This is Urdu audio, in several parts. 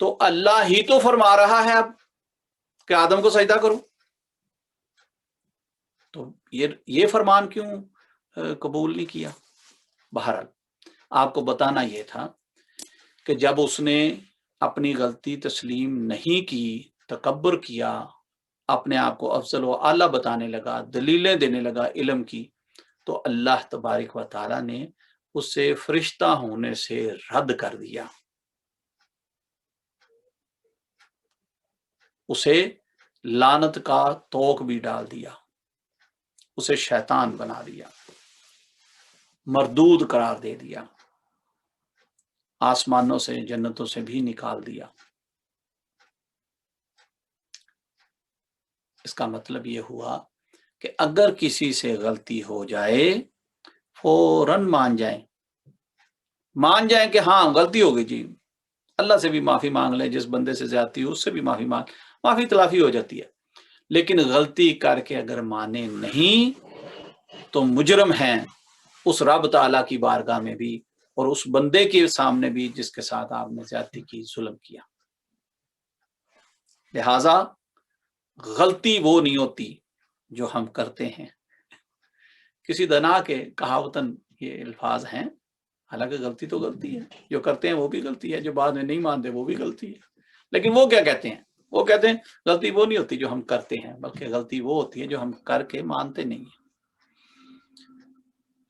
تو اللہ ہی تو فرما رہا ہے اب کہ آدم کو سجدہ کرو، تو یہ فرمان کیوں قبول نہیں کیا؟ بہرحال آپ کو بتانا یہ تھا کہ جب اس نے اپنی غلطی تسلیم نہیں کی، تکبر کیا، اپنے آپ کو افضل و اعلیٰ بتانے لگا، دلیلیں دینے لگا علم کی، تو اللہ تبارک و تعالیٰ نے اسے فرشتہ ہونے سے رد کر دیا، اسے لعنت کا توق بھی ڈال دیا، اسے شیطان بنا دیا، مردود قرار دے دیا، آسمانوں سے جنتوں سے بھی نکال دیا۔ اس کا مطلب یہ ہوا کہ اگر کسی سے غلطی ہو جائے فوراً مان جائیں کہ ہاں غلطی ہو گئی جی، اللہ سے بھی معافی مانگ لیں، جس بندے سے زیادتی ہو اس سے بھی معافی تلافی ہو جاتی ہے، لیکن غلطی کر کے اگر مانے نہیں تو مجرم ہیں اس رب تعالیٰ کی بارگاہ میں بھی اور اس بندے کے سامنے بھی جس کے ساتھ آپ نے زیادتی کی، ظلم کیا۔ لہذا غلطی وہ نہیں ہوتی جو ہم کرتے ہیں۔ کسی دنا کے کہاوتن یہ الفاظ ہیں، حالانکہ غلطی تو غلطی ہے، جو کرتے ہیں وہ بھی غلطی ہے، جو بعد میں نہیں مانتے وہ بھی غلطی ہے، لیکن وہ کیا کہتے ہیں؟ وہ کہتے ہیں غلطی وہ نہیں ہوتی جو ہم کرتے ہیں، بلکہ غلطی وہ ہوتی ہے جو ہم کر کے مانتے نہیں ہیں۔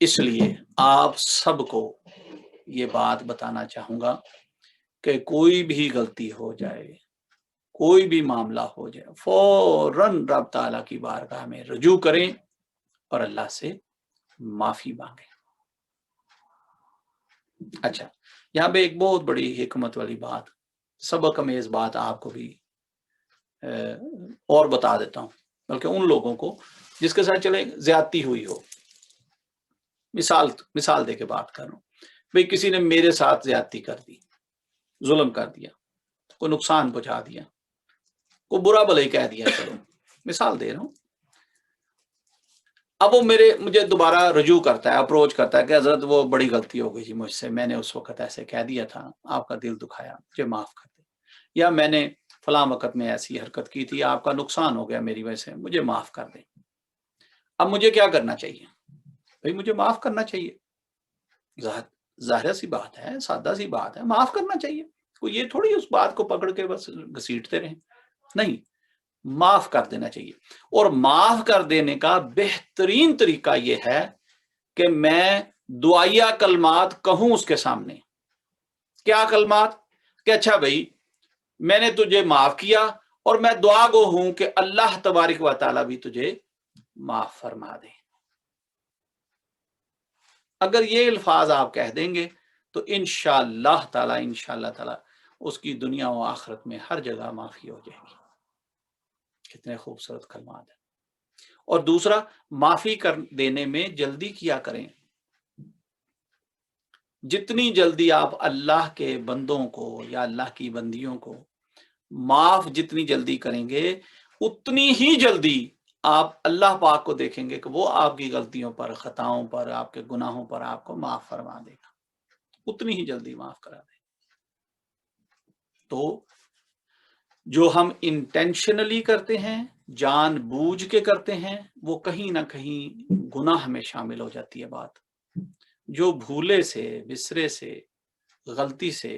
اس لیے آپ سب کو یہ بات بتانا چاہوں گا کہ کوئی بھی غلطی ہو جائے، کوئی بھی معاملہ ہو جائے، فوراً رب تعالیٰ کی بارگاہ میں رجوع کریں اور اللہ سے معافی مانگیں۔ اچھا، یہاں پہ ایک بہت بڑی حکمت والی بات، سبق امیز بات آپ کو بھی اور بتا دیتا ہوں، بلکہ ان لوگوں کو جس کے ساتھ چلے زیادتی ہوئی ہو۔ مثال دے کے بات کر رہا ہوں، بھئی کسی نے میرے ساتھ زیادتی کر دی، ظلم کر دیا، کوئی نقصان پہنچا دیا، کوئی برا بھلا ہی کہہ دیا، چلو مثال دے رہا ہوں۔ اب وہ مجھے دوبارہ رجوع کرتا ہے، اپروچ کرتا ہے کہ حضرت وہ بڑی غلطی ہو گئی جی مجھ سے، میں نے اس وقت ایسے کہہ دیا تھا، آپ کا دل دکھایا، مجھے معاف کر دیں، یا میں نے فلاں وقت میں ایسی حرکت کی تھی، آپ کا نقصان ہو گیا میری وجہ سے، مجھے معاف کر دیں۔ اب مجھے کیا کرنا چاہیے؟ بھائی مجھے معاف کرنا چاہیے، ظاہر سی بات ہے، سادہ سی بات ہے، معاف کرنا چاہیے، کوئی یہ تھوڑی اس بات کو پکڑ کے بس گھسیٹتے رہیں، نہیں، معاف کر دینا چاہیے۔ اور معاف کر دینے کا بہترین طریقہ یہ ہے کہ میں دعائیہ کلمات کہوں اس کے سامنے۔ کیا کلمات؟ کہ اچھا بھائی میں نے تجھے معاف کیا اور میں دعا گو ہوں کہ اللہ تبارک و تعالیٰ بھی تجھے معاف فرما دے۔ اگر یہ الفاظ آپ کہہ دیں گے تو انشاءاللہ تعالیٰ اس کی دنیا و آخرت میں ہر جگہ معافی ہو جائے گی۔ کتنے خوبصورت کلمات ہیں۔ اور دوسرا، معافی کر دینے میں جلدی کیا کریں، جتنی جلدی آپ اللہ کے بندوں کو یا اللہ کی بندیوں کو معاف جتنی جلدی کریں گے، اتنی ہی جلدی آپ اللہ پاک کو دیکھیں گے کہ وہ آپ کی غلطیوں پر، خطاؤں پر، آپ کے گناہوں پر آپ کو معاف فرما دے گا، اتنی ہی جلدی معاف کرا دے گا۔ تو جو ہم انٹینشنلی کرتے ہیں، جان بوجھ کے کرتے ہیں، وہ کہیں نہ کہیں گناہ میں شامل ہو جاتی ہے بات۔ جو بھولے سے، بسرے سے، غلطی سے،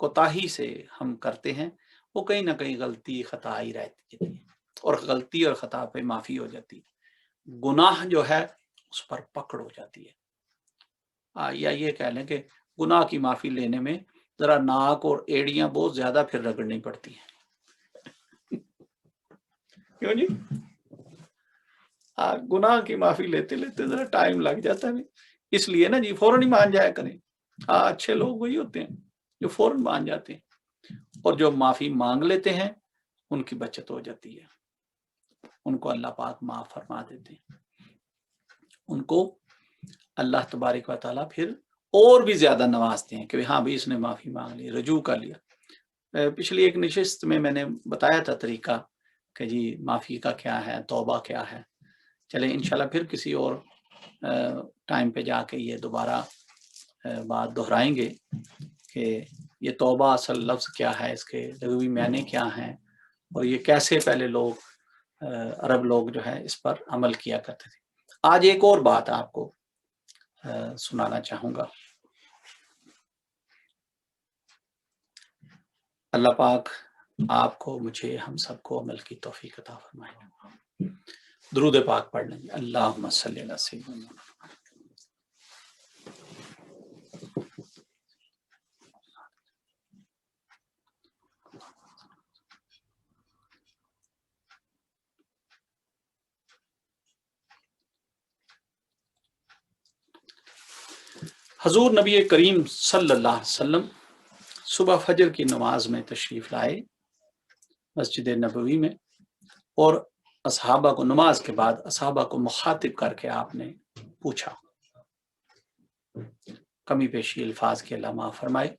کوتاہی سے ہم کرتے ہیں، وہ کہیں نہ کہیں غلطی خطا ہی رہتی ہے، اور غلطی اور خطا پہ معافی ہو جاتی ہے، گناہ جو ہے اس پر پکڑ ہو جاتی ہے۔ یا یہ کہہ لیں کہ گناہ کی معافی لینے میں ذرا ناک اور ایڑیاں بہت زیادہ پھر رگڑنی پڑتی ہیں، کیوں جی؟ گناہ کی معافی لیتے لیتے ذرا ٹائم لگ جاتا ہے، اس لیے نا جی فوراً ہی مان جایا کریں۔ اچھے لوگ وہی ہوتے ہیں جو فوراً مان جاتے ہیں، اور جو معافی مانگ لیتے ہیں ان کی بچت ہو جاتی ہے، ان کو اللہ پاک معاف فرما دیتے ہیں، ان کو اللہ تبارک و تعالیٰ پھر اور بھی زیادہ نوازتے ہیں کہ ہاں بھائی اس نے معافی مانگ لی، رجوع کر لیا۔ پچھلی ایک نشست میں نے بتایا تھا طریقہ کہ جی معافی کا کیا ہے، توبہ کیا ہے۔ چلیں انشاءاللہ پھر کسی اور ٹائم پہ جا کے یہ دوبارہ بات دہرائیں گے کہ یہ توبہ اصل لفظ کیا ہے، اس کے لغوی معنی کیا ہیں، اور یہ کیسے پہلے لوگ عرب لوگ جو ہے اس پر عمل کیا کرتے تھے۔ آج ایک اور بات آپ کو سنانا چاہوں گا۔ اللہ پاک آپ کو، مجھے، ہم سب کو عمل کی توفیق عطا فرمائے۔ درود پاک پڑھ لیں گے۔ اللہم صلی علی سیدنا۔ حضور نبی کریم صلی اللہ علیہ وسلم صبح فجر کی نماز میں تشریف لائے مسجد نبوی میں، اور اصحابہ کو نماز کے بعد اصحابہ کو مخاطب کر کے آپ نے پوچھا، کمی پیشی الفاظ کے علامہ فرمائے،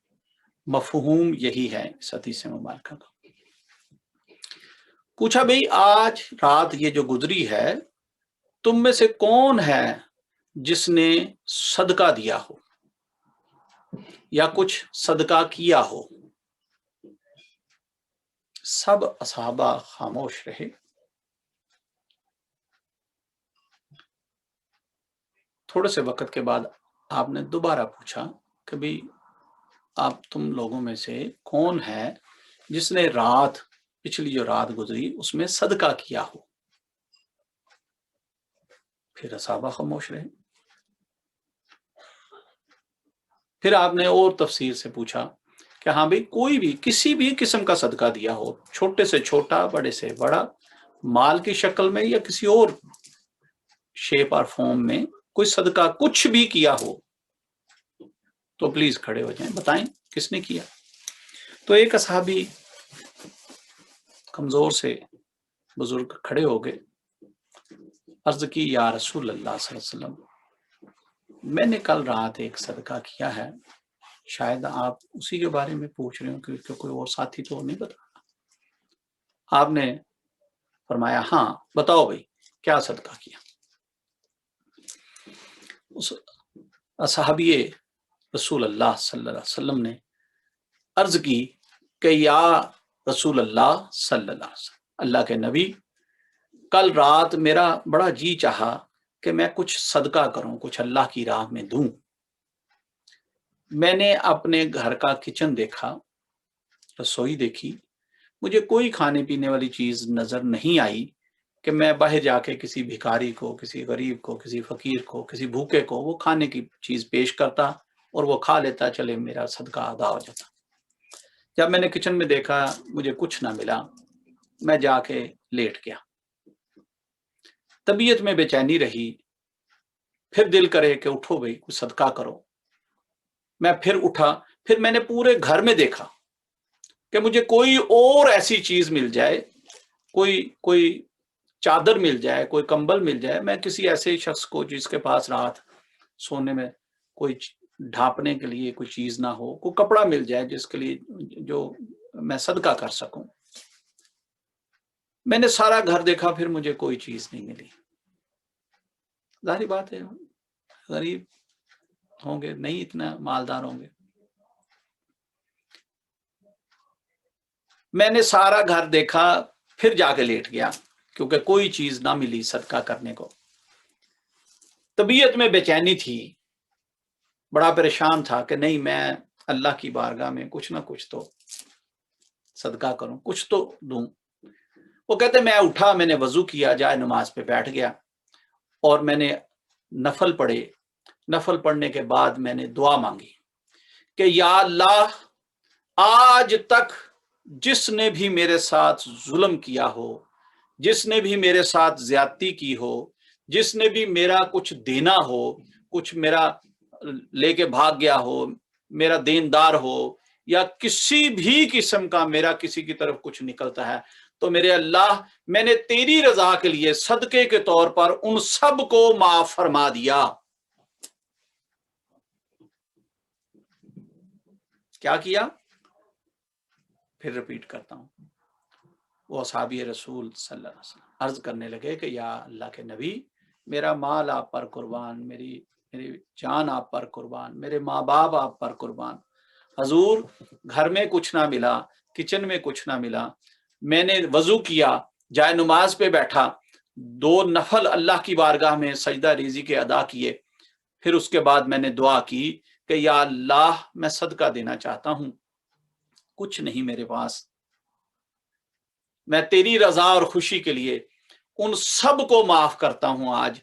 مفہوم یہی ہے اس حدیث مبارکہ کا۔ پوچھا بھئی آج رات یہ جو گزری ہے، تم میں سے کون ہے جس نے صدقہ دیا ہو یا کچھ صدقہ کیا ہو؟ سب اصحابہ خاموش رہے۔ تھوڑے سے وقت کے بعد آپ نے دوبارہ پوچھا کہ بھئی آپ تم لوگوں میں سے کون ہے جس نے پچھلی جو رات گزری اس میں صدقہ کیا ہو؟ پھر اصحابہ خاموش رہے۔ پھر آپ نے اور تفصیل سے پوچھا کہ ہاں بھئی کوئی بھی کسی بھی قسم کا صدقہ دیا ہو، چھوٹے سے چھوٹا، بڑے سے بڑا، مال کی شکل میں یا کسی اور شیپ اور فارم میں کوئی صدقہ کچھ بھی کیا ہو تو پلیز کھڑے ہو جائیں، بتائیں کس نے کیا۔ تو ایک اصحابی کمزور سے بزرگ کھڑے ہو گئے، عرض کی یا رسول اللہ صلی اللہ علیہ وسلم، میں نے کل رات ایک صدقہ کیا ہے، شاید آپ اسی کے بارے میں پوچھ رہے ہوں کیونکہ کوئی اور ساتھی تو نہیں بتا۔ آپ نے فرمایا ہاں بتاؤ بھائی کیا صدقہ کیا۔ اس اصحابی رسول اللہ صلی اللہ علیہ وسلم نے عرض کی کہ یا رسول اللہ صلی اللہ علیہ وسلم، اللہ کے نبی، کل رات میرا بڑا جی چاہا کہ میں کچھ صدقہ کروں، کچھ اللہ کی راہ میں دوں۔ میں نے اپنے گھر کا کچن دیکھا، رسوئی دیکھی، مجھے کوئی کھانے پینے والی چیز نظر نہیں آئی کہ میں باہر جا کے کسی بھکاری کو، کسی غریب کو، کسی فقیر کو، کسی بھوکے کو وہ کھانے کی چیز پیش کرتا اور وہ کھا لیتا، چلے میرا صدقہ ادا ہو جاتا۔ جب میں نے کچن میں دیکھا مجھے کچھ نہ ملا، میں جا کے لیٹ گیا۔ طبیعت میں بے چینی رہی، پھر دل کرے کہ اٹھو بھئی کچھ صدقہ کرو۔ میں پھر اٹھا، پھر میں نے پورے گھر میں دیکھا کہ مجھے کوئی اور ایسی چیز مل جائے، کوئی چادر مل جائے، کوئی کمبل مل جائے، میں کسی ایسے شخص کو جس کے پاس رات سونے میں کوئی ڈھانپنے کے لیے کوئی چیز نہ ہو، کوئی کپڑا مل جائے جس کے لیے جو میں صدقہ کر سکوں۔ میں نے سارا گھر دیکھا، پھر مجھے کوئی چیز نہیں ملی۔ ظاہری بات ہے غریب ہوں گے، نہیں اتنا مالدار ہوں گے۔ میں نے سارا گھر دیکھا، پھر جا کے لیٹ گیا کیونکہ کوئی چیز نہ ملی صدقہ کرنے کو۔ طبیعت میں بے چینی تھی، بڑا پریشان تھا کہ نہیں میں اللہ کی بارگاہ میں کچھ نہ کچھ تو صدقہ کروں، کچھ تو دوں۔ وہ کہتے میں اٹھا، میں نے وضو کیا، جائے نماز پہ بیٹھ گیا اور میں نے نفل پڑھے۔ نفل پڑھنے کے بعد میں نے دعا مانگی کہ یا اللہ، آج تک جس نے بھی میرے ساتھ ظلم کیا ہو، جس نے بھی میرے ساتھ زیادتی کی ہو، جس نے بھی میرا کچھ دینا ہو، کچھ میرا لے کے بھاگ گیا ہو، میرا دیندار ہو، یا کسی بھی قسم کا میرا کسی کی طرف کچھ نکلتا ہے، تو میرے اللہ میں نے تیری رضا کے لیے صدقے کے طور پر ان سب کو معاف فرما دیا۔ کیا کیا؟ پھر ریپیٹ کرتا ہوں۔ وہ اصحابی رسول صلی اللہ علیہ وسلم عرض کرنے لگے کہ یا اللہ کے نبی، میرا مال آپ پر قربان، میری جان آپ پر قربان، میرے ماں باپ آپ پر قربان، حضور گھر میں کچھ نہ ملا، کچن میں کچھ نہ ملا، میں نے وضو کیا، جائے نماز پہ بیٹھا، 2 نفل اللہ کی بارگاہ میں سجدہ ریزی کے ادا کیے، پھر اس کے بعد میں نے دعا کی کہ یا اللہ میں صدقہ دینا چاہتا ہوں، کچھ نہیں میرے پاس، میں تیری رضا اور خوشی کے لیے ان سب کو معاف کرتا ہوں آج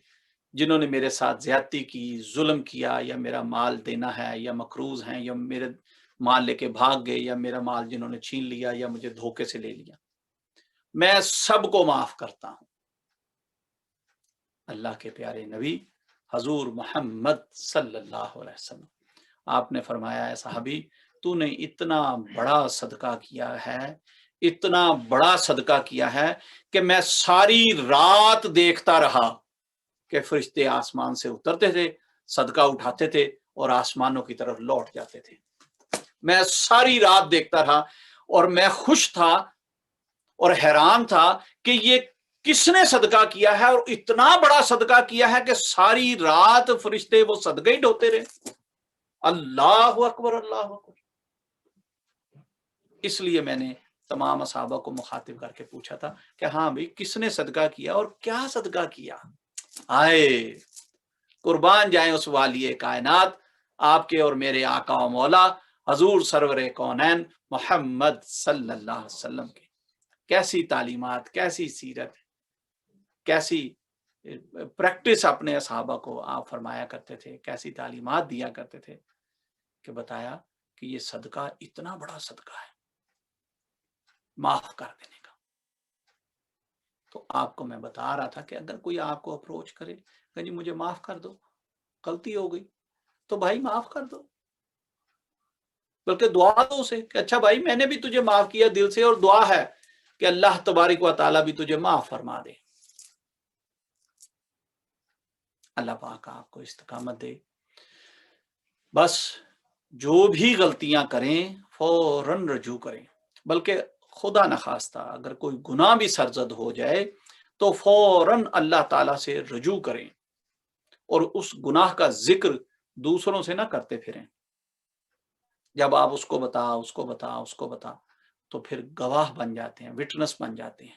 جنہوں نے میرے ساتھ زیادتی کی، ظلم کیا، یا میرا مال دینا ہے، یا مقروض ہیں، یا میرے مال لے کے بھاگ گئے، یا میرا مال جنہوں نے چھین لیا یا مجھے دھوکے سے لے لیا، میں سب کو معاف کرتا ہوں۔ اللہ کے پیارے نبی حضور محمد صلی اللہ علیہ وسلم، آپ نے فرمایا ہے صحابی تو نے اتنا بڑا صدقہ کیا ہے، اتنا بڑا صدقہ کیا ہے کہ میں ساری رات دیکھتا رہا کہ فرشتے آسمان سے اترتے تھے، صدقہ اٹھاتے تھے اور آسمانوں کی طرف لوٹ جاتے تھے۔ میں ساری رات دیکھتا رہا اور میں خوش تھا اور حیران تھا کہ یہ کس نے صدقہ کیا ہے، اور اتنا بڑا صدقہ کیا ہے کہ ساری رات فرشتے وہ صدقہ ہی ڈھوتے رہے۔ اللہ اکبر، اللہ اکبر۔ اس لیے میں نے تمام صحابہ کو مخاطب کر کے پوچھا تھا کہ ہاں بھائی کس نے صدقہ کیا اور کیا صدقہ کیا؟ آئے قربان جائیں اس والی کائنات، آپ کے اور میرے آقا و مولا حضور سرور کونین محمد صلی اللہ علیہ وسلم کے کیسی تعلیمات، کیسی سیرت، کیسی پریکٹس اپنے اصحابہ کو آپ فرمایا کرتے تھے، کیسی تعلیمات دیا کرتے تھے کہ بتایا کہ یہ صدقہ اتنا بڑا صدقہ ہے معاف کر دینے کا۔ تو آپ کو میں بتا رہا تھا کہ اگر کوئی آپ کو اپروچ کرے کہ جی مجھے معاف کر دو، غلطی ہو گئی، تو بھائی معاف کر دو، بلکہ دعا دو اسے کہ اچھا بھائی میں نے بھی تجھے معاف کیا دل سے، اور دعا ہے کہ اللہ تبارک و تعالیٰ بھی تجھے معاف فرما دے۔ اللہ پاک آپ کو استقامت دے۔ بس جو بھی غلطیاں کریں فوراً رجوع کریں، بلکہ خدا نخواستہ اگر کوئی گناہ بھی سرزد ہو جائے تو فوراً اللہ تعالیٰ سے رجوع کریں، اور اس گناہ کا ذکر دوسروں سے نہ کرتے پھریں۔ جب آپ اس کو بتا اس کو بتا اس کو بتا تو پھر گواہ بن جاتے ہیں، وٹنس بن جاتے ہیں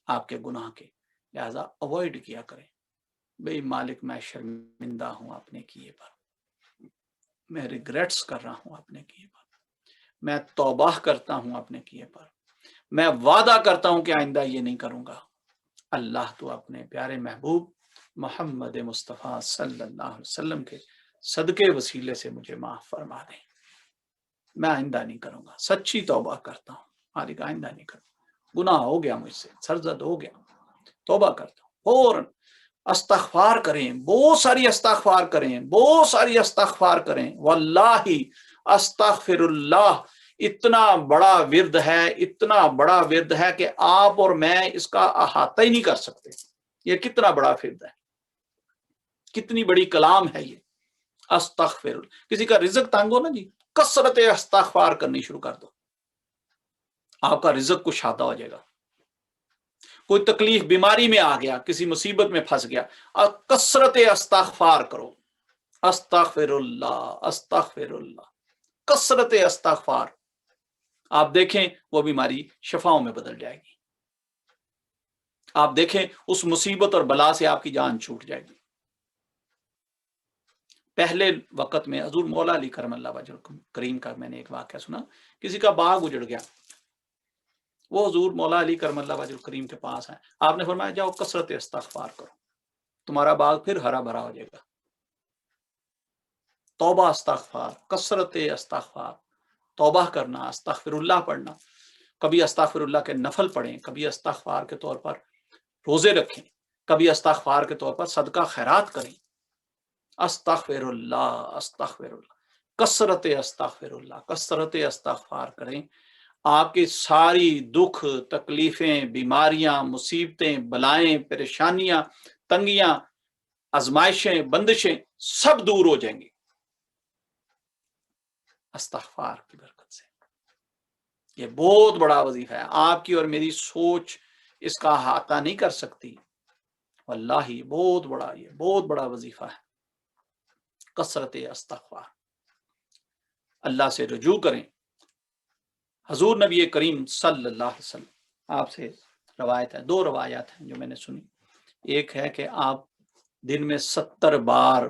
آپ کے گناہ کے، لہذا اوائڈ کیا کریں۔ بھئی مالک میں شرمندہ ہوں اپنے کیے پر، میں ریگریٹس کر رہا ہوں اپنے کیے پر، میں توبہ کرتا ہوں اپنے کیے پر، میں وعدہ کرتا ہوں کہ آئندہ یہ نہیں کروں گا۔ اللہ تو اپنے پیارے محبوب محمد مصطفیٰ صلی اللہ علیہ وسلم کے صدقے وسیلے سے مجھے معاف فرما دیں، میں آئندہ نہیں کروں گا، سچی توبہ کرتا ہوں مالک، آئندہ نہیں کروں گا، گناہ ہو گیا مجھ سے، سرزد ہو گیا، توبہ کرتا ہوں۔ فوراً استغفار کریں، بہت ساری استغفار کریں، بہت ساری استغفار کریں۔ واللہ استغفر اللہ اتنا بڑا ورد ہے، اتنا بڑا ورد ہے کہ آپ اور میں اس کا احاطہ ہی نہیں کر سکتے۔ یہ کتنا بڑا ورد ہے، کتنی بڑی کلام ہے یہ استغفر۔ کسی کا رزق تنگ ہو نا جی، کثرت استغفار کرنی شروع کر دو، آپ کا رزق کشادہ ہو جائے گا۔ کوئی تکلیف بیماری میں آ گیا، کسی مصیبت میں پھنس گیا، کثرت استغفار کرو، استغفر اللہ استغفر اللہ، کثرت استغفار، آپ دیکھیں وہ بیماری شفاؤں میں بدل جائے گی، آپ دیکھیں اس مصیبت اور بلا سے آپ کی جان چھوٹ جائے گی۔ پہلے وقت میں حضور مولا علی کرم اللہ وجہ کریم کا میں نے ایک واقعہ سنا، کسی کا باغ اجڑ گیا، وہ حضور مولا علی کرم اللہ وجہ کریم کے پاس ہیں، آپ نے فرمایا جاؤ کثرت استغفار کرو، تمہارا باغ پھر ہرا بھرا ہو جائے گا۔ توبہ استغفار، کثرت استغفار، توبہ کرنا، استغفر اللہ پڑھنا، کبھی استغفر اللہ کے نفل پڑھیں، کبھی استغفار کے طور پر روزے رکھیں، کبھی استغفار کے طور پر صدقہ خیرات کریں۔ استغفر اللہ استغفر اللہ، کثرت استغفر اللہ، کثرت استغفار کریں، آپ کی ساری دکھ تکلیفیں، بیماریاں، مصیبتیں، بلائیں، پریشانیاں، تنگیاں، آزمائشیں، بندشیں سب دور ہو جائیں گی استغفار کی برکت سے۔ یہ بہت بڑا وظیفہ ہے، آپ کی اور میری سوچ اس کا احاطہ نہیں کر سکتی، واللہ بہت بڑا وظیفہ ہے کثرت استغفار۔ اللہ سے رجوع کریں۔ حضور نبی کریم صلی اللہ علیہ وسلم آپ سے روایت ہے، 2 روایات ہیں جو میں نے سنی۔ ایک ہے کہ آپ دن میں 70 بار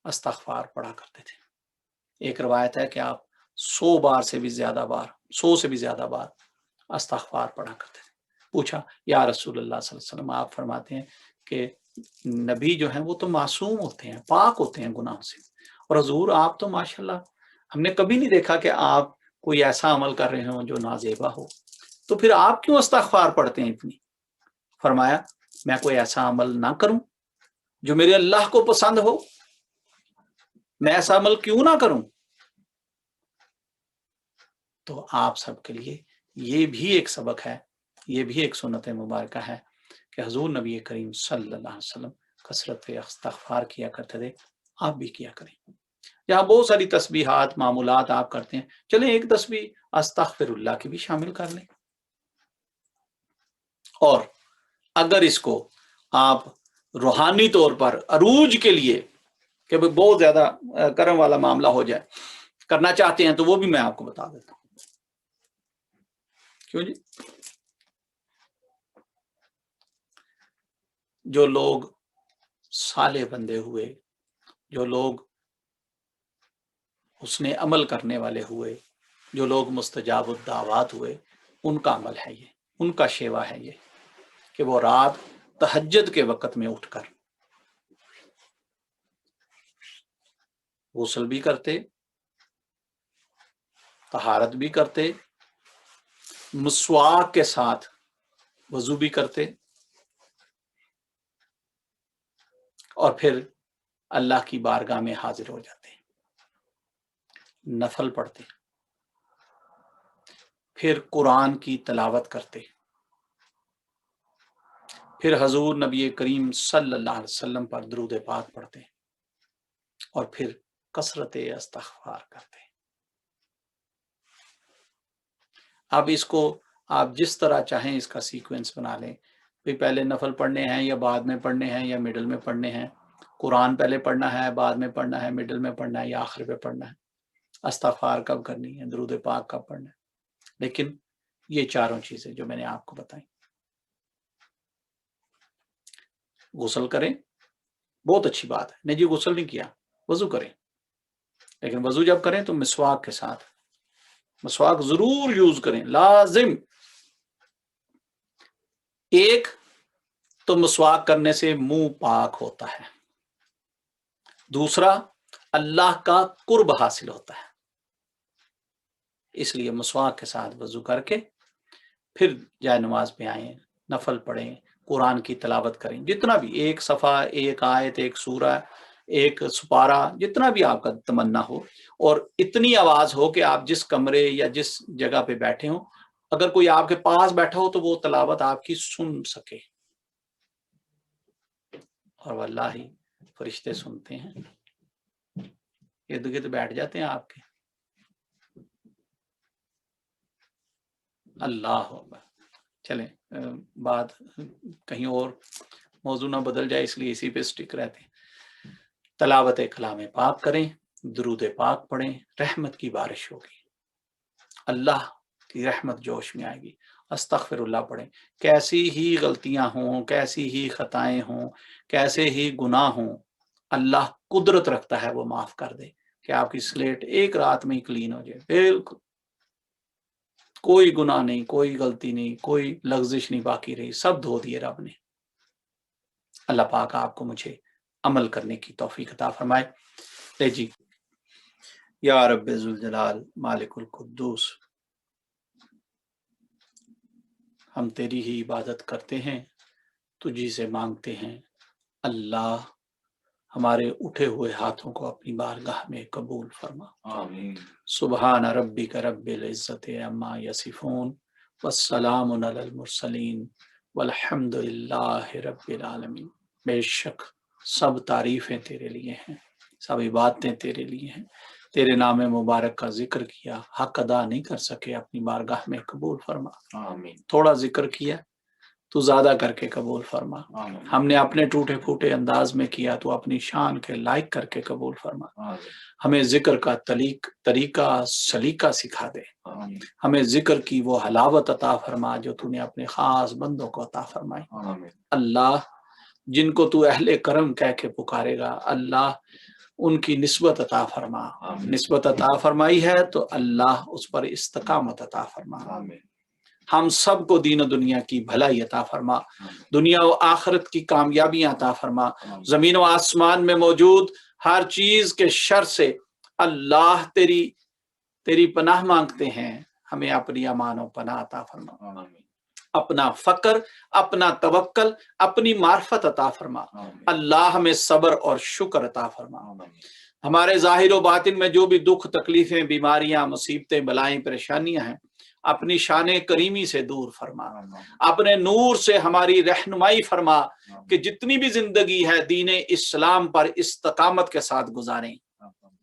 استغفار پڑھا کرتے تھے۔ ایک روایت ہے کہ آپ 100 سے بھی زیادہ بار استغفار پڑھا کرتے تھے۔ پوچھا یا رسول اللہ صلی اللہ علیہ وسلم، آپ فرماتے ہیں کہ نبی جو ہیں وہ تو معصوم ہوتے ہیں، پاک ہوتے ہیں گناہوں سے، اور حضور آپ تو ماشاءاللہ ہم نے کبھی نہیں دیکھا کہ آپ کوئی ایسا عمل کر رہے ہوں جو نازیبا ہو، تو پھر آپ کیوں استغفار پڑھتے ہیں اتنی؟ فرمایا میں کوئی ایسا عمل نہ کروں جو میرے اللہ کو پسند ہو، میں ایسا عمل کیوں نہ کروں؟ تو آپ سب کے لیے یہ بھی ایک سبق ہے، یہ بھی ایک سنت مبارکہ ہے کہ حضور نبی کریم صلی اللہ علیہ وسلم کثرت استغفار کیا کرتے تھے، آپ بھی کیا کریں۔ یہاں بہت ساری تسبیحات معمولات آپ کرتے ہیں، چلیں ایک تسبیح استغفر اللہ کی بھی شامل کر لیں، اور اگر اس کو آپ روحانی طور پر عروج کے لیے کہ بہت زیادہ کرم والا معاملہ ہو جائے کرنا چاہتے ہیں تو وہ بھی میں آپ کو بتا دیتا ہوں۔ کیوں جی؟ جو لوگ صالح بندے ہوئے، جو لوگ حسن عمل کرنے والے ہوئے، جو لوگ مستجاب الدعوات ہوئے، ان کا عمل ہے یہ، ان کا شیوا ہے یہ کہ وہ رات تہجد کے وقت میں اٹھ کر غسل بھی کرتے، طہارت بھی کرتے، مسواک کے ساتھ وضو بھی کرتے، اور پھر اللہ کی بارگاہ میں حاضر ہو جاتے، نفل پڑھتے، پھر قرآن کی تلاوت کرتے، پھر حضور نبی کریم صلی اللہ علیہ وسلم پر درود پاک پڑھتے، اور پھر کثرت استغفار کرتے۔ اب اس کو آپ جس طرح چاہیں اس کا سیکوینس بنا لیں، پہلے نفل پڑھنے ہیں یا بعد میں پڑھنے ہیں یا مڈل میں پڑھنے ہیں، قرآن پہلے پڑھنا ہے، بعد میں پڑھنا ہے، مڈل میں پڑھنا ہے یا آخر پہ پڑھنا ہے، استغفار کب کرنی ہے، درود پاک کب پڑھنا ہے، لیکن یہ چاروں چیزیں جو میں نے آپ کو بتائیں۔ غسل کریں، بہت اچھی بات ہے، نہیں جی غسل نہیں کیا، وضو کریں، لیکن وضو جب کریں تو مسواک کے ساتھ، مسواک ضرور یوز کریں، لازم۔ ایک تو مسواک کرنے سے منہ پاک ہوتا ہے، دوسرا اللہ کا قرب حاصل ہوتا ہے، اس لیے مسواک کے ساتھ وضو کر کے پھر جائے نماز پہ آئیں، نفل پڑھیں، قرآن کی تلاوت کریں، جتنا بھی، ایک صفحہ، ایک آیت، ایک سورہ، ایک سپارہ، جتنا بھی آپ کا تمنا ہو، اور اتنی آواز ہو کہ آپ جس کمرے یا جس جگہ پہ بیٹھے ہوں، اگر کوئی آپ کے پاس بیٹھا ہو تو وہ تلاوت آپ کی سن سکے، اور واللہ فرشتے سنتے ہیں، ارد گرد بیٹھ جاتے ہیں آپ کے۔ اللہ اکبر۔ چلیں بات کہیں اور موضوع نہ بدل جائے، اس لیے اسی پہ سٹک رہتے ہیں۔ تلاوت کلام پاک کریں، درود پاک پڑھیں، رحمت کی بارش ہوگی، اللہ کی رحمت جوش میں آئے گی۔ استغفر اللہ پڑھیں، کیسی ہی غلطیاں ہوں، کیسی ہی خطائیں ہوں، کیسے ہی گناہ ہوں، اللہ قدرت رکھتا ہے وہ معاف کر دے، کہ آپ کی سلیٹ ایک رات میں ہی کلین ہو جائے، بالکل کوئی گناہ نہیں، کوئی غلطی نہیں، کوئی لغزش نہیں باقی رہی، سب دھو دیے رب نے۔ اللہ پاک آپ کو مجھے عمل کرنے کی توفیق عطا فرمائے۔ لے جی، یا رب ذوالجلال مالک القدوس، ہم تیری ہی عبادت کرتے ہیں، تجھی سے مانگتے ہیں، اللہ ہمارے اٹھے ہوئے ہاتھوں کو اپنی بارگاہ میں قبول فرما۔ آمین۔ سبحان ربک رب العزت عما یصفون والسلام علی المرسلین والحمد للہ رب العالمین۔ بے شک سب تعریفیں تیرے لیے ہیں، سب عبادتیں تیرے لیے ہیں، تیرے نام مبارک کا ذکر کیا، حق ادا نہیں کر سکے، اپنی بارگاہ میں قبول فرما۔ آمین۔ تھوڑا ذکر کیا، تو زیادہ کر کے قبول فرما. ہم نے اپنے ٹوٹے پھوٹے انداز میں کیا تو اپنی شان کے لائق کر کے قبول فرما. ہمیں ذکر کا طریقہ سلیقہ سکھا دے. ہمیں ذکر کی وہ حلاوت عطا فرما جو تو نے اپنے خاص بندوں کو عطا فرمائی. اللہ جن کو تو اہل کرم کہہ کے پکارے گا اللہ ان کی نسبت عطا فرما. نسبت عطا فرمائی ہے تو اللہ اس پر استقامت عطا فرما. ہم سب کو دین و دنیا کی بھلائی عطا فرما. دنیا و آخرت کی کامیابیاں عطا فرما. زمین و آسمان میں موجود ہر چیز کے شر سے اللہ تیری پناہ مانگتے ہیں. ہمیں اپنی امان و پناہ عطا فرما. اپنا فقر، اپنا توکل، اپنی معرفت عطا فرما. اللہ ہمیں صبر اور شکر عطا فرما. ہمارے ظاہر و باطن میں جو بھی دکھ تکلیفیں بیماریاں مصیبتیں بلائیں پریشانیاں ہیں اپنی شان کریمی سے دور فرما. اپنے نور سے ہماری رہنمائی فرما کہ جتنی بھی زندگی ہے دین اسلام پر استقامت کے ساتھ گزاریں.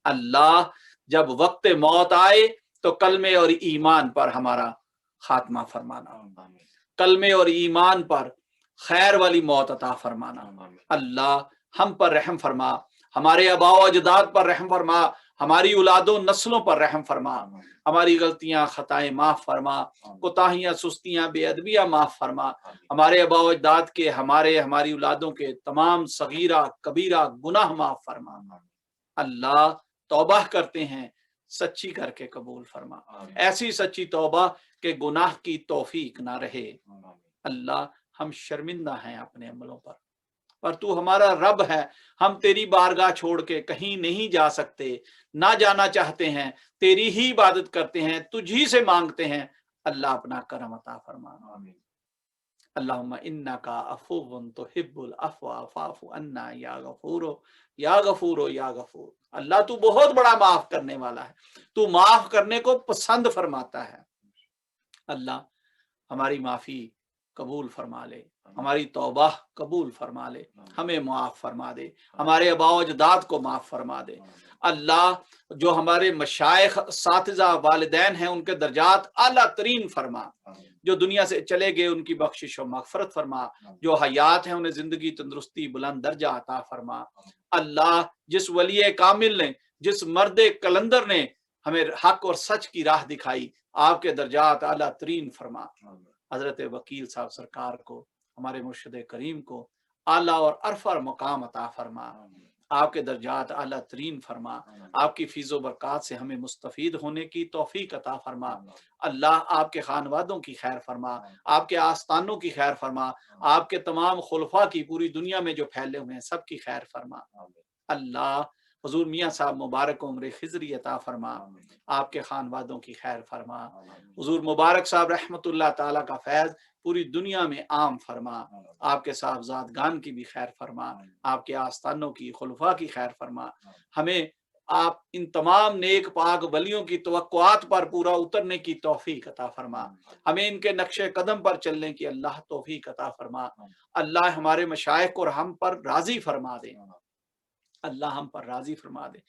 اللہ جب وقت موت آئے تو کلمے اور ایمان پر ہمارا خاتمہ فرمانا. کلمے اور ایمان پر خیر والی موت عطا فرمانا. اللہ ہم پر رحم فرما. ہمارے آباء و اجداد پر رحم فرما. ہماری اولاد و نسلوں پر رحم فرما. ہماری غلطیاں خطائیں معاف فرما. کوتاہیاں سستیاں بے ادبیاں معاف فرما. ہمارے آباء و اجداد کے ہماری اولادوں کے تمام صغیرہ کبیرہ گناہ معاف فرما. اللہ توبہ کرتے ہیں سچی کر کے قبول فرما. ایسی سچی توبہ کہ گناہ کی توفیق نہ رہے. اللہ ہم شرمندہ ہیں اپنے عملوں پر تو ہمارا رب ہے. ہم تیری بارگاہ چھوڑ کے کہیں نہیں جا سکتے. نہ جانا چاہتے ہیں. تیری ہی عبادت کرتے ہیں. تجھی سے مانگتے ہیں. اللہ اپنا کرم عطا فرما. اللہم انکا عفو تحب العفو فاعف عنا یا غفور یا غفور یا غفور. اللہ تو بہت بڑا معاف کرنے والا ہے. تو معاف کرنے کو پسند فرماتا ہے. اللہ ہماری معافی قبول فرما لے. ہماری توبہ قبول فرما لے. ہمیں معاف فرما دے. ہمارے آباء و اجداد کو معاف فرما دے. اللہ جو ہمارے مشائخ اساتذہ والدین ہیں ان کے درجات اعلیٰ ترین فرما. جو دنیا سے چلے گئے ان کی بخشش و مغفرت فرما. جو حیات ہیں انہیں زندگی تندرستی بلند درجہ عطا فرما. اللہ جس ولی کامل نے جس مرد کلندر نے ہمیں حق اور سچ کی راہ دکھائی آپ کے درجات اعلیٰ ترین فرما. حضرت وکیل صاحب سرکار کو ہمارے مرشد کریم کو اعلیٰ اور عرفہ مقام عطا فرما. آپ کے درجات اعلیٰ ترین فرما. آپ کی فیض و برکات سے ہمیں مستفید ہونے کی توفیق عطا فرما. اللہ آپ کے خانوادوں کی خیر فرما. آپ کے آستانوں کی خیر فرما. آپ کے تمام خلفاء کی پوری دنیا میں جو پھیلے ہوئے ہیں سب کی خیر فرما. اللہ حضور میاں صاحب مبارک عمر خضری عطا فرما. آپ کے خانوادوں کی خیر فرما. حضور مبارک صاحب رحمت اللہ تعالیٰ کا فیض پوری دنیا میں عام فرما. آپ کے صاحبزادگان کی بھی خیر فرما. آپ کے آستانوں کی خلفاء کی خیر فرما. ہمیں آپ ان تمام نیک پاک ولیوں کی توقعات پر پورا اترنے کی توفیق عطا فرما. ہمیں ان کے نقش قدم پر چلنے کی اللہ توفیق عطا فرما. اللہ ہمارے مشائخ کو ہم پر راضی فرما دے. اللہ ہم پر راضی فرما دے.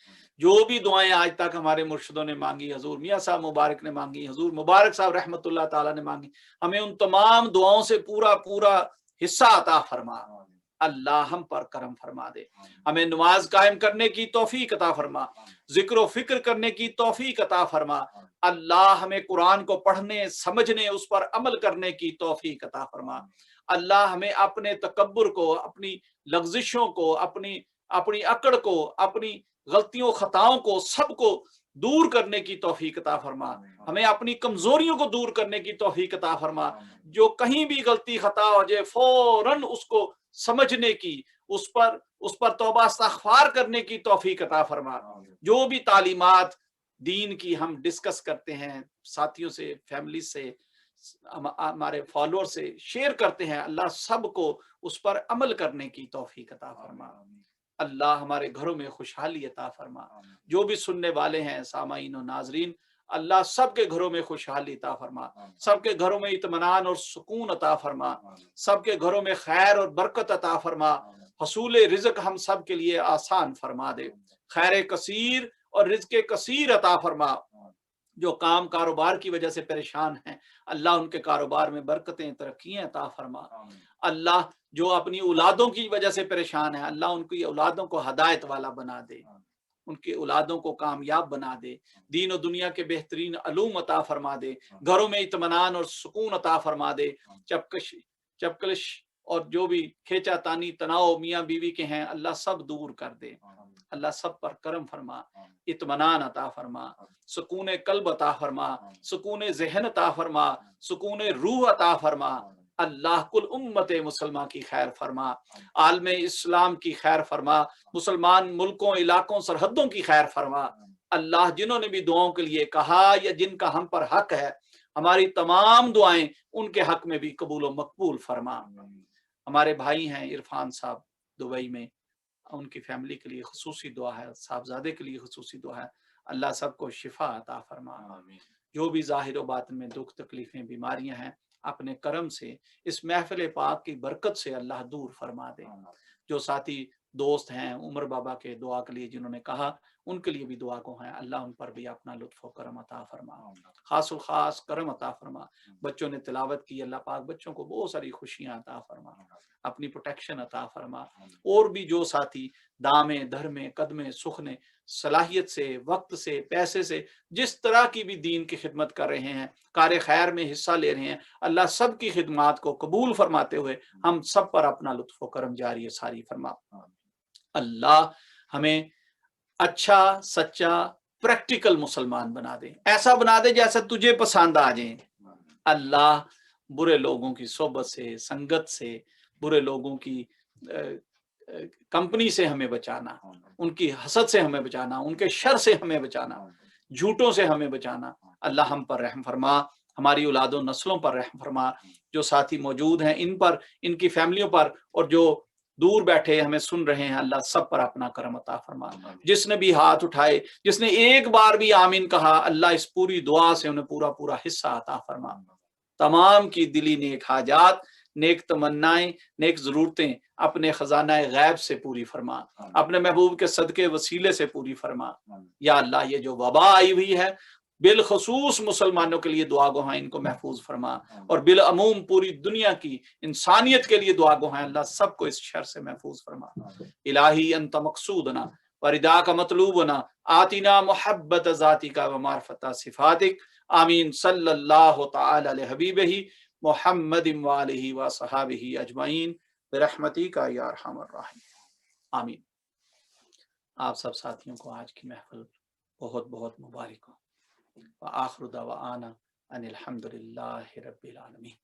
جو بھی دعائیں آج تک ہمارے مرشدوں نے مانگی حضور میاں صاحب مبارک نے مانگی حضور مبارک صاحب رحمت اللہ تعالیٰ نے مانگی ہمیں ان تمام دعاؤں سے پورا حصہ عطا فرما. اللہ ہم پر کرم فرما دے. ہمیں نماز قائم کرنے کی توفیق عطا فرما. ذکر و فکر کرنے کی توفیق عطا فرما. اللہ ہمیں قرآن کو پڑھنے سمجھنے اس پر عمل کرنے کی توفیق عطا فرما. اللہ ہمیں اپنے تکبر کو اپنی لغزشوں کو اپنی اکڑ کو اپنی غلطیوں خطاؤں کو سب کو دور کرنے کی توفیق عطا فرما. ہمیں اپنی کمزوریوں کو دور کرنے کی توفیق عطا فرما. جو کہیں بھی غلطی خطا ہو جائے فوراً اس کو سمجھنے کی اس پر توبہ استغفار کرنے کی توفیق عطا فرما. جو بھی تعلیمات دین کی ہم ڈسکس کرتے ہیں ساتھیوں سے فیملی سے ہمارے فالوور سے شیئر کرتے ہیں اللہ سب کو اس پر عمل کرنے کی توفیق عطا فرما. اللہ ہمارے گھروں میں خوشحالی عطا فرما. جو بھی سننے والے ہیں سامعین و ناظرین اللہ سب کے گھروں میں خوشحالی عطا فرما. سب کے گھروں میں اطمینان اور سکون عطا فرما. سب کے گھروں میں خیر اور برکت عطا فرما. حصول رزق ہم سب کے لیے آسان فرما دے. خیر کثیر اور رزق کثیر عطا فرما. جو کام کاروبار کی وجہ سے پریشان ہیں اللہ ان کے کاروبار میں برکتیں ترقیاں عطا فرما۔ اللہ جو اپنی اولادوں کی وجہ سے پریشان ہیں اللہ ان کی اولادوں کو ہدایت والا بنا دے، ان کی اولادوں کو کامیاب بنا دے، دین و دنیا کے بہترین علوم عطا فرما دے، گھروں میں اطمینان اور سکون عطا فرما دے، چپکلش اور جو بھی کھینچا تانی تناؤ میاں بیوی کے ہیں اللہ سب دور کر دے، اللہ سب پر کرم فرما، اطمینان عطا فرما، سکون قلب عطا فرما، سکون ذہن عطا فرما، سکون روح عطا فرما۔ اللہ کل امت مسلمہ کی خیر فرما، عالم اسلام کی خیر فرما، مسلمان ملکوں علاقوں سرحدوں کی خیر فرما۔ اللہ جنہوں نے بھی دعاؤں کے لیے کہا یا جن کا ہم پر حق ہے ہماری تمام دعائیں ان کے حق میں بھی قبول و مقبول فرما۔ ہمارے بھائی ہیں عرفان صاحب دبئی میں، ان کی فیملی کے لیے خصوصی دعا ہے، صاحبزادے کے لیے خصوصی دعا ہے، اللہ سب کو شفا عطا فرما۔ جو بھی ظاہر و باطن میں دکھ تکلیفیں بیماریاں ہیں اپنے کرم سے اس محفل پاک کی برکت سے اللہ دور فرما دے۔ جو ساتھی دوست ہیں عمر بابا کے دعا کے لیے جنہوں نے کہا ان کے لیے بھی دعا کو ہیں، اللہ ان پر بھی اپنا لطف و کرم عطا فرما، خاص الخاص کرم عطا فرما۔ بچوں نے تلاوت کی، اللہ پاک بچوں کو بہت ساری خوشیاں عطا فرما، اپنی پروٹیکشن عطا فرما۔ اور بھی جو ساتھی دامے دھرمے قدمے سخنے صلاحیت سے وقت سے پیسے سے جس طرح کی بھی دین کی خدمت کر رہے ہیں، کار خیر میں حصہ لے رہے ہیں، اللہ سب کی خدمات کو قبول فرماتے ہوئے ہم سب پر اپنا لطف و کرم جاری ساری فرما۔ اللہ ہمیں اچھا سچا پریکٹیکل مسلمان بنا دے، ایسا بنا دے جیسا تجھے پسند آ جائیں۔ اللہ برے لوگوں کی صحبت سے سنگت سے برے لوگوں کی کمپنی سے ہمیں بچانا، ان کی حسد سے ہمیں بچانا، ان کے شر سے ہمیں بچانا، جھوٹوں سے ہمیں بچانا۔ اللہ ہم پر رحم فرما، ہماری اولاد و نسلوں پر رحم فرما، جو ساتھی موجود ہیں ان پر، ان کی فیملیوں پر، اور جو دور بیٹھے ہمیں سن رہے ہیں اللہ سب پر اپنا کرم عطا فرما۔ جس نے بھی ہاتھ اٹھائے، جس نے ایک بار بھی آمین کہا، اللہ اس پوری دعا سے انہیں پورا پورا حصہ عطا فرما۔ تمام کی دلی نیک حاجات، نیک تمنائیں، نیک ضرورتیں اپنے خزانہ غیب سے پوری فرما، اپنے محبوب کے صدقے وسیلے سے پوری فرما۔ یا اللہ یہ جو وبا آئی ہوئی ہے بالخصوص مسلمانوں کے لیے دعا گو ہیں، ان کو محفوظ فرما، اور بالعموم پوری دنیا کی انسانیت کے لیے دعا گو ہیں، اللہ سب کو اس شر سے محفوظ فرما۔ الہی انت مقصودنا ورداء کا مطلوبنا، آتنا محبت ذاتی کا ومعرفت صفاتک، آمین صلی اللہ تعالی علی حبیبہ محمد وآلہ وصحابہ اجمعین برحمتک یا ارحم الراحمین، آمین۔ آپ سب ساتھیوں کو آج کی محفل بہت بہت مبارک ہو۔ وآخر دعوانا ان الحمد للہ رب العالمین۔